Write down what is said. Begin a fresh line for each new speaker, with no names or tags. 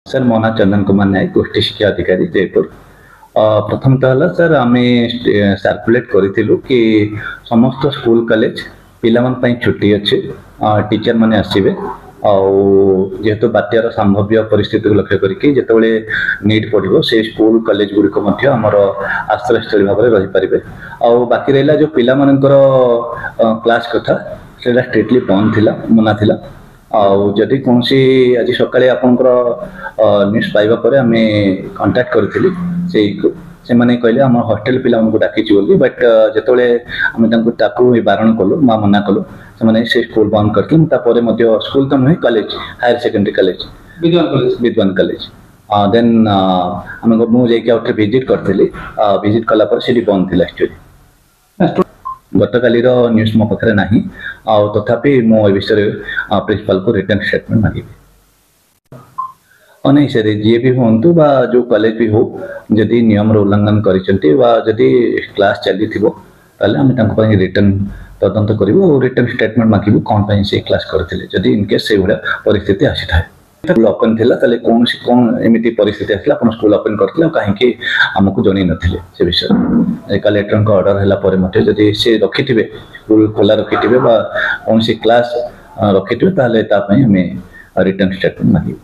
Sir मो ना चंदन कुमार नायक गोष्ठी शिक्षा अधिकारी जयपुर। प्रथमतः है सर आम सर्कुलेट करूँ कि समस्त स्कूल कॉलेज पिला छुट्टी अच्छे टीचर मैंने आसवे जेहेतु बात्यार संभाव्य परिस्थिति को लक्ष्य करके जितेबाला नीड पड़ो से स्कूल कॉलेज गुड़िक आमर आश्रयस्थली भाव में रहीपर बाकी रहा जो पिला क्लास कथा से स्ट्रिक्टली बंद थी मना था आदि कौन आज सका आपंकर न्यूज पाइबा आम कंटाक्ट करूँ से मैंने कहले आम हॉस्टल पिला डाकी बोली बट जिते आम बारण कलु मना कलु से स्कूल बंद करते स्कूल तो नुहे कॉलेज हायर सेकेंडरी कॉलेज विद्वान कॉलेज देन आम मुझे विजिट करी विजिट कलापर से बंद थी एक्चुअली गत काली न्यूज मो पाखे ना तथापि मो विषय प्रिंसिपल को रिटर्न स्टेटमेंट मांगी नहीं सर जी भी हूँ जो कॉलेज भी हो जदि नियम उल्लंघन करी क्लास चली आम रिटर्न तदंत करूँ रिटर्न स्टेटमेंट मांगू कौन से क्लास करते जदि इनकेस से परिस्थिति आसी था स्कूल ओपन थी कौन कौन एमती परिस्थिति आसला आप स्कूल ओपन करते कहीं आमको जन नथिले से विषय कलेक्टर ऑर्डर है जदि से रखि स्कूल खोला रखि कौन सी क्लास रखि आम रिटर्न स्टेटमेंट मांगू।